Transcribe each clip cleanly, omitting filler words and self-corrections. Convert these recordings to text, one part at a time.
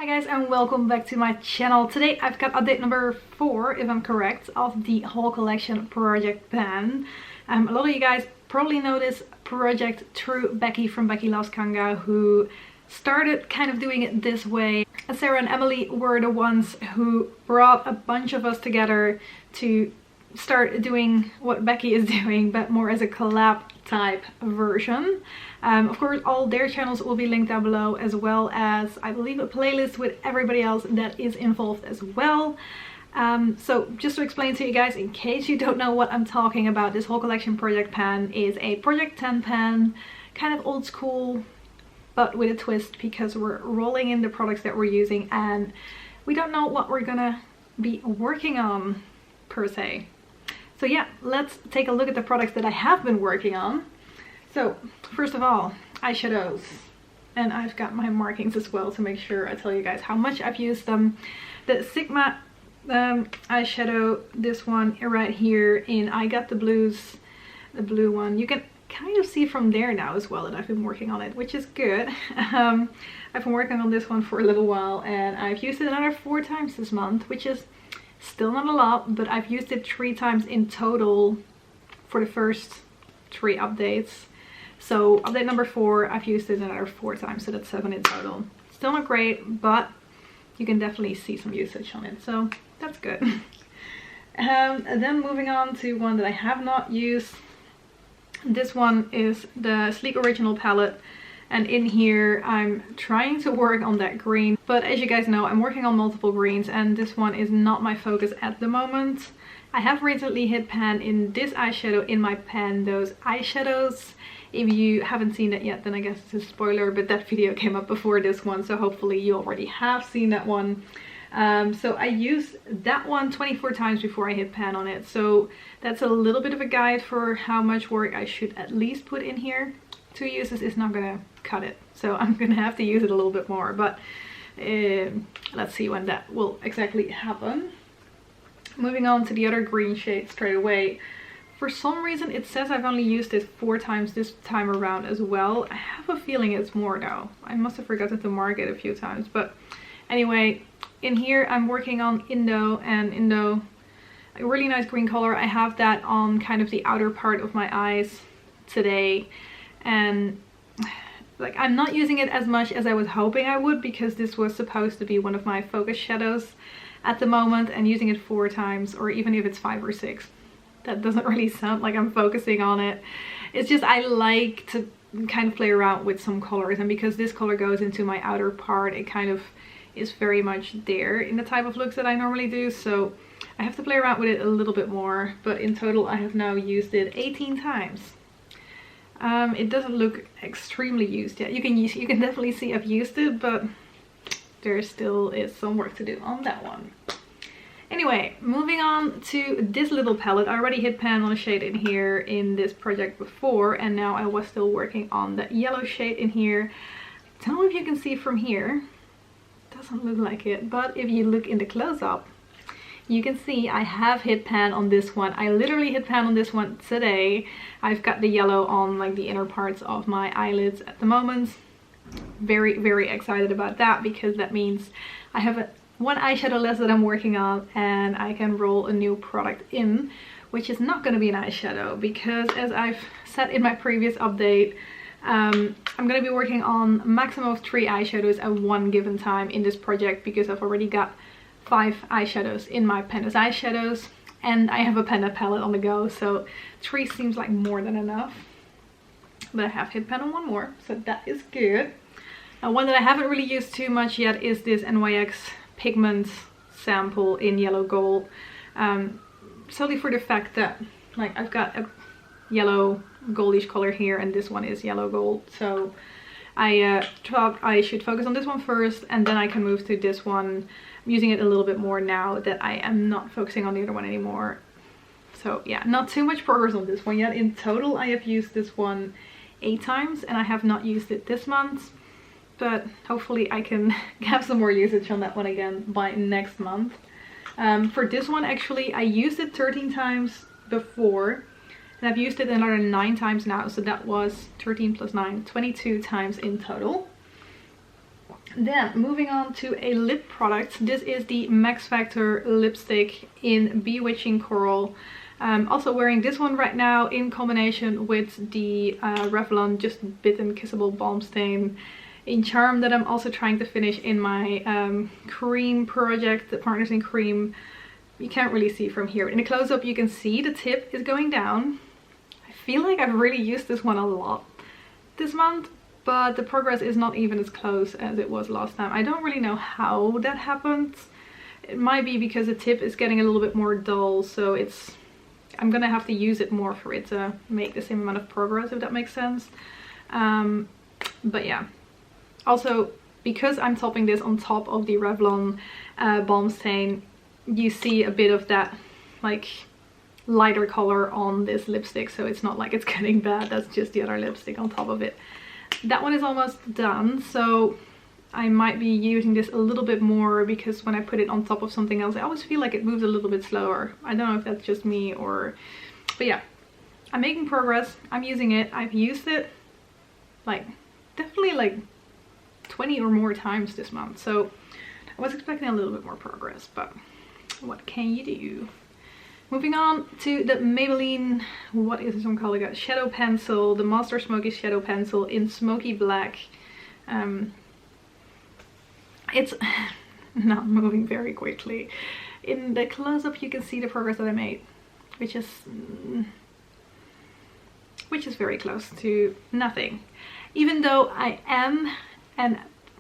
Hi guys, and welcome back to my channel. Today I've got update number 4, if I'm correct, of the whole collection project pan. A lot of you guys probably know this project through Becky from Becky Loves Kanga, who started kind of doing it this way. Sarah and Emily were the ones who brought a bunch of us together to start doing what Becky is doing, but more as a collab type version. Of course, all their channels will be linked down below, as well as I believe a playlist with everybody else that is involved as well. So just to explain to you guys, in case you don't know what I'm talking about, this whole collection project pan is a project 10 pan, kind of old school but with a twist, because we're rolling in the products that we're using and we don't know what we're gonna be working on per se. So yeah, let's take a look at the products that I have been working on. So first of all, eyeshadows, and I've got my markings as well to make sure I tell you guys how much I've used them. The Sigma eyeshadow, this one right here in I Got the Blues, the blue one. You can kind of see from there now as well that I've been working on it, which is good. I've been working on this one for a little while and I've used it another 4 times this month, which is still not a lot, but I've used it 3 times in total for the first 3 updates. So update number 4, I've used it another 4 times, so that's 7 in total. Still not great, but you can definitely see some usage on it, so that's good. And then moving on to one that I have not used. This one is the Sleek Original palette, and in here I'm trying to work on that green, but as you guys know, I'm working on multiple greens and this one is not my focus at the moment. I have recently hit pan in this eyeshadow in my Pan Those eyeshadows. If you haven't seen it yet, then I guess it's a spoiler, but that video came up before this one, so hopefully you already have seen that one. So I used that one 24 times before I hit pan on it, so that's a little bit of a guide for how much work I should at least put in here. 2 uses is not gonna cut it, so I'm gonna have to use it a little bit more, but let's see when that will exactly happen. Moving on to the other green shade straight away. For some reason it says I've only used it 4 times this time around as well. I have a feeling it's more though. I must have forgotten to mark it a few times, but anyway, in here I'm working on Indo, and Indo, a really nice green color. I have that on kind of the outer part of my eyes today, and like I'm not using it as much as I was hoping I would, because this was supposed to be one of my focus shadows at the moment, and using it 4 times, or even if it's 5 or 6, that doesn't really sound like I'm focusing on it. It's just I like to kind of play around with some colors, and because this color goes into my outer part, it kind of is very much there in the type of looks that I normally do, so I have to play around with it a little bit more. But in total I have now used it 18 times. It doesn't look extremely used yet. You can definitely see I've used it, but there still is some work to do on that one. Anyway, moving on to this little palette. I already hit pan on a shade in here in this project before, and now I was still working on the yellow shade in here. I don't know if you can see from here. Doesn't look like it, but if you look in the close-up, you can see I have hit pan on this one. I literally hit pan on this one today. I've got the yellow on like the inner parts of my eyelids at the moment. Very, very excited about that, because that means I have one eyeshadow less that I'm working on, and I can roll a new product in, which is not going to be an eyeshadow, because as I've said in my previous update, I'm going to be working on a maximum of 3 eyeshadows at one given time in this project, because I've already got 5 eyeshadows in my Pan Those eyeshadows, and I have a pen palette on the go, so 3 seems like more than enough. But I have hit pan on 1 more, so that is good. Now, one that I haven't really used too much yet is this NYX Pigment sample in yellow gold, solely for the fact that like I've got a yellow goldish color here, and this one is yellow gold, so I thought I should focus on this one first, and then I can move to this one. I'm using it a little bit more now that I am not focusing on the other one anymore. So yeah, not too much progress on this one yet. In total I have used this one 8 times, and I have not used it this month, but hopefully I can have some more usage on that one again by next month. For this one, actually I used it 13 times before, and I've used it another 9 times now, so that was 13 plus 9, 22 times in total. Then moving on to a lip product. This is the MaxFactor lipstick in Bewitching Coral. I'm also wearing this one right now in combination with the Revlon Just Bitten Kissable Balm Stain in Charm that I'm also trying to finish in my cream project, the Partners in Cream. You can't really see from here, but in a close-up you can see the tip is going down. I feel like I've really used this one a lot this month, but the progress is not even as close as it was last time. I don't really know how that happens. It might be because the tip is getting a little bit more dull, so I'm gonna have to use it more for it to make the same amount of progress, if that makes sense. But yeah. Also, because I'm topping this on top of the Revlon Balm Stain, you see a bit of that like lighter color on this lipstick, so it's not like it's getting bad. That's just the other lipstick on top of it. That one is almost done, so I might be using this a little bit more because when I put it on top of something else I always feel like it moves a little bit slower. I don't know if that's just me or... but yeah, I'm making progress. I'm using it. I've used it like definitely like 20 or more times this month, so I was expecting a little bit more progress, but what can you do? Moving on to the Maybelline, what is this one called? I got shadow pencil, the Monster Smoky shadow pencil in Smoky Black. It's not moving very quickly. In the close-up you can see the progress that I made, which is very close to nothing. Even though I am, and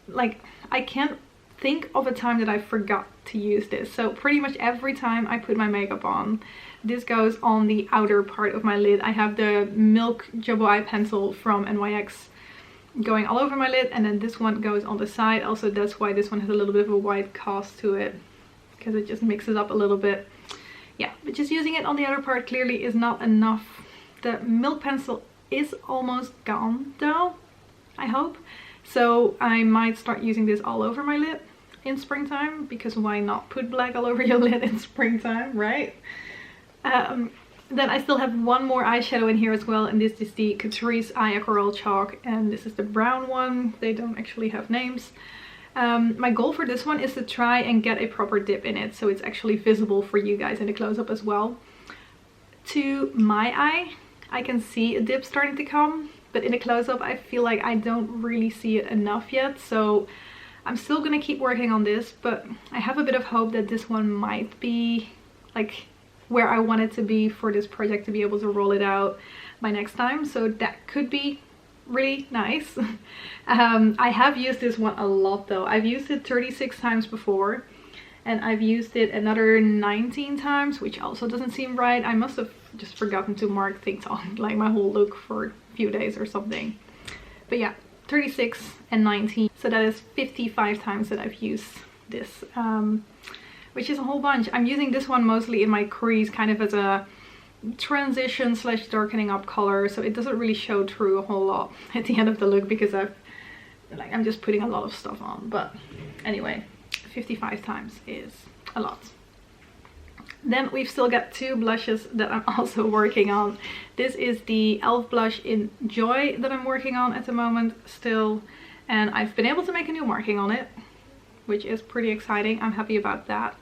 like I can't think of a time that I forgot to use this. So pretty much every time I put my makeup on, this goes on the outer part of my lid. I have the Milk Jumbo Eye Pencil from NYX going all over my lid, and then this one goes on the side. Also, that's why this one has a little bit of a white cast to it, because it just mixes up a little bit. Yeah, but just using it on the outer part clearly is not enough. The Milk pencil is almost gone though, I hope. So I might start using this all over my lid in springtime, because why not put black all over your lid in springtime, right? Then I still have one more eyeshadow in here as well, and this is the Catrice Eye Aquarelle Chalk, and this is the brown one. They don't actually have names. My goal for this one is to try and get a proper dip in it, so it's actually visible for you guys in the close-up as well. To my eye, I can see a dip starting to come, but in a close-up I feel like I don't really see it enough yet, so I'm still gonna keep working on this, but I have a bit of hope that this one might be like where I want it to be for this project to be able to roll it out by next time, so that could be really nice. I have used this one a lot though. I've used it 36 times before, and I've used it another 19 times, which also doesn't seem right. I must have just forgotten to mark things on like my whole look for a few days or something. But yeah, 36 and 19, so that is 55 times that I've used this, which is a whole bunch. I'm using this one mostly in my crease, kind of as a transition slash darkening up color, so it doesn't really show through a whole lot at the end of the look because I'm just putting a lot of stuff on. But anyway, 55 times is a lot. Then we've still got two blushes that I'm also working on. This is the e.l.f. blush in Joy that I'm working on at the moment still, and I've been able to make a new marking on it, which is pretty exciting. I'm happy about that.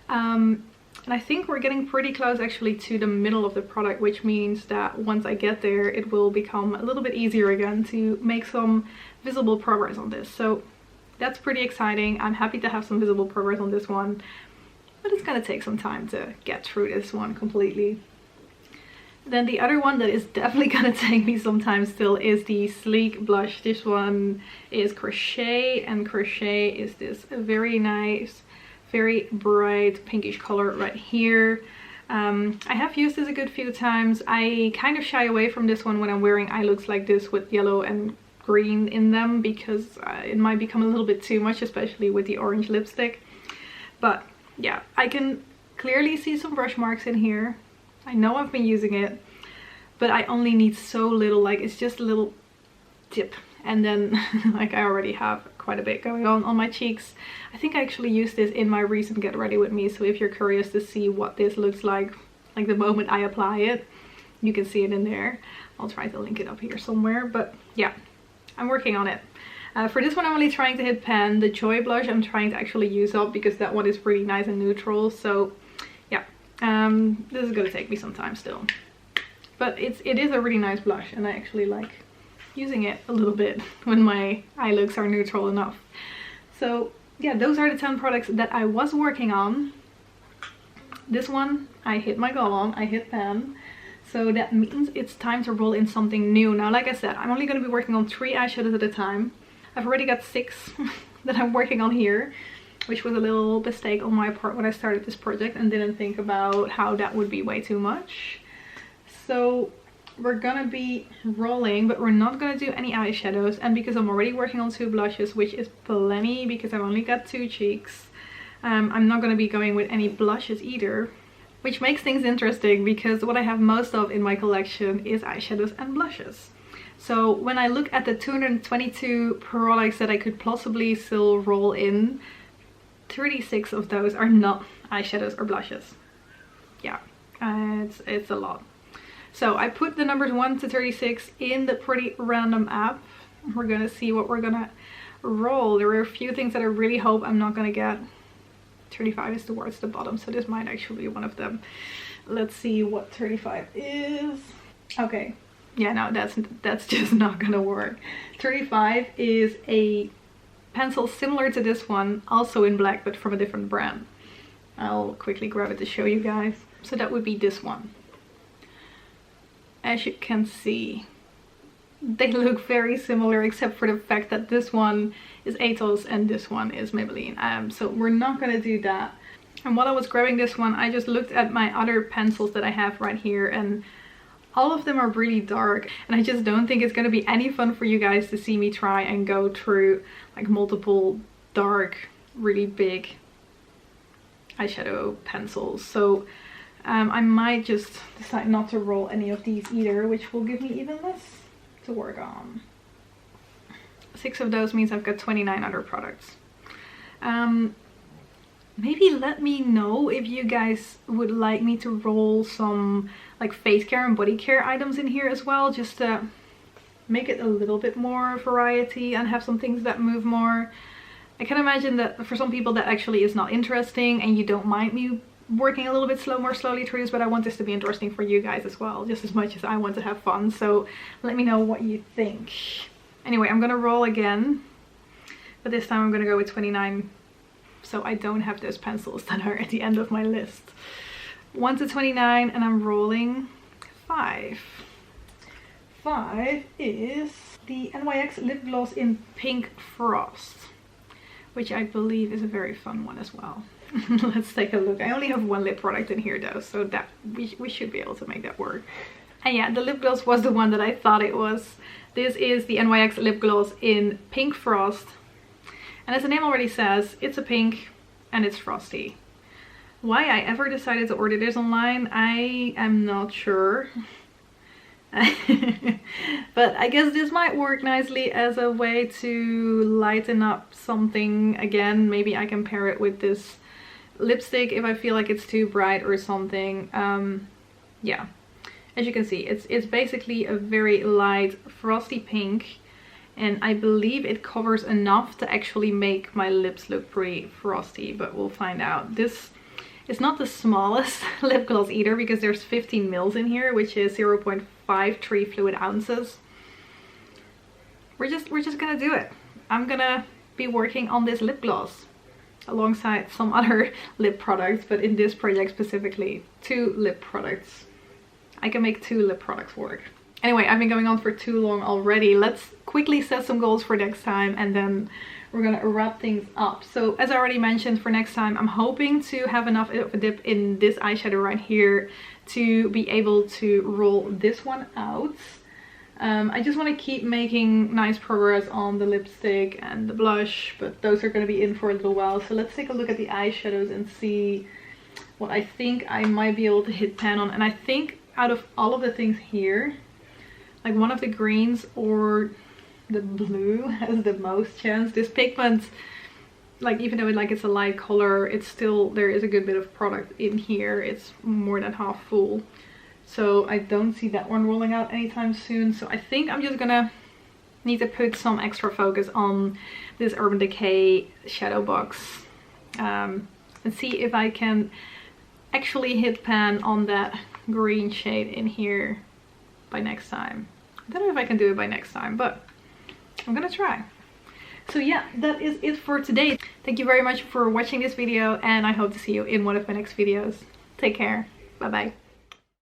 And I think we're getting pretty close actually to the middle of the product, which means that once I get there it will become a little bit easier again to make some visible progress on this. So that's pretty exciting. I'm happy to have some visible progress on this one, but it's gonna take some time to get through this one completely. Then the other one that is definitely gonna take me some time still is the Sleek blush. This one is Crochet, and Crochet is this very nice, very bright pinkish color right here. I have used this a good few times. I kind of shy away from this one when I'm wearing eye looks like this with yellow and green in them, because it might become a little bit too much, especially with the orange lipstick. But yeah, I can clearly see some brush marks in here. I know I've been using it, but I only need so little, like it's just a little tip, and then like I already have quite a bit going on my cheeks. I think I actually used this in my recent Get Ready With Me, so if you're curious to see what this looks like the moment I apply it, you can see it in there. I'll try to link it up here somewhere, but yeah, I'm working on it. For this one I'm only trying to hit pan. The Joy blush I'm trying to actually use up because that one is really nice and neutral. So yeah, this is gonna take me some time still. But it is a really nice blush, and I actually like using it a little bit when my eye looks are neutral enough. So yeah, those are the 10 products that I was working on. This one I hit my goal on, I hit pan. So that means it's time to roll in something new. Now, like I said, I'm only going to be working on 3 eyeshadows at a time. I've already got 6 that I'm working on here, which was a little mistake on my part when I started this project and didn't think about how that would be way too much. So we're gonna be rolling, but we're not gonna do any eyeshadows. And because I'm already working on 2 blushes, which is plenty because I've only got 2 cheeks, I'm not gonna be going with any blushes either. Which makes things interesting because what I have most of in my collection is eyeshadows and blushes. So when I look at the 222 products that I could possibly still roll in, 36 of those are not eyeshadows or blushes. Yeah, it's a lot. So I put the numbers 1 to 36 in the Pretty Random app. We're gonna see what we're gonna roll. There are a few things that I really hope I'm not gonna get. 35 is towards the bottom, so this might actually be one of them. Let's see what 35 is. Okay, yeah, no, that's just not gonna work. 35 is a pencil similar to this one, also in black, but from a different brand. I'll quickly grab it to show you guys. So that would be this one. As you can see, they look very similar except for the fact that this one is Atos and this one is Maybelline. So we're not gonna do that. And while I was grabbing this one, I just looked at my other pencils that I have right here, and all of them are really dark, and I just don't think it's gonna be any fun for you guys to see me try and go through like multiple dark, really big eyeshadow pencils. So I might just decide not to roll any of these either, which will give me even less to work on. 6 of those means I've got 29 other products. Maybe let me know if you guys would like me to roll some like face care and body care items in here as well, just to make it a little bit more variety and have some things that move more. I can imagine that for some people that actually is not interesting and you don't mind me working a little bit more slowly through this, but I want this to be interesting for you guys as well, just as much as I want to have fun. So let me know what you think. Anyway, I'm gonna roll again, but this time I'm gonna go with 29, so I don't have those pencils that are at the end of my list. 1 to 29, and I'm rolling 5. 5 is the NYX lip gloss in Pink Frost, which I believe is a very fun one as well. Let's take a look. I only have 1 lip product in here though, so that we should be able to make that work. And yeah, the lip gloss was the one that I thought it was. This is the NYX lip gloss in Pink Frost. And as the name already says, it's a pink and it's frosty. Why I ever decided to order this online, I am not sure. But I guess this might work nicely as a way to lighten up something. Again, maybe I can pair it with this lipstick if I feel like it's too bright or something. Yeah, as you can see, it's basically a very light frosty pink, and I believe it covers enough to actually make my lips look pretty frosty, but we'll find out. This is not the smallest lip gloss either, because there's 15 mils in here, which is 0.53 fluid ounces. We're just gonna do it. I'm gonna be working on this lip gloss alongside some other lip products, but in this project specifically 2 lip products. I can make 2 lip products work. Anyway, I've been going on for too long already. Let's quickly set some goals for next time, and then we're gonna wrap things up. So as I already mentioned, for next time I'm hoping to have enough of a dip in this eyeshadow right here to be able to roll this one out. I just want to keep making nice progress on the lipstick and the blush, but those are going to be in for a little while. So let's take a look at the eyeshadows and see what I think I might be able to hit pan on. And I think out of all of the things here, like one of the greens or the blue has the most chance. This Pigment, like even though it's a light color, it's still, there is a good bit of product in here. It's more than half full. So I don't see that one rolling out anytime soon. So I think I'm just gonna need to put some extra focus on this Urban Decay shadow box and see if I can actually hit pan on that green shade in here by next time. I don't know if I can do it by next time, but I'm gonna try. So yeah, that is it for today. Thank you very much for watching this video, and I hope to see you in one of my next videos. Take care. Bye bye.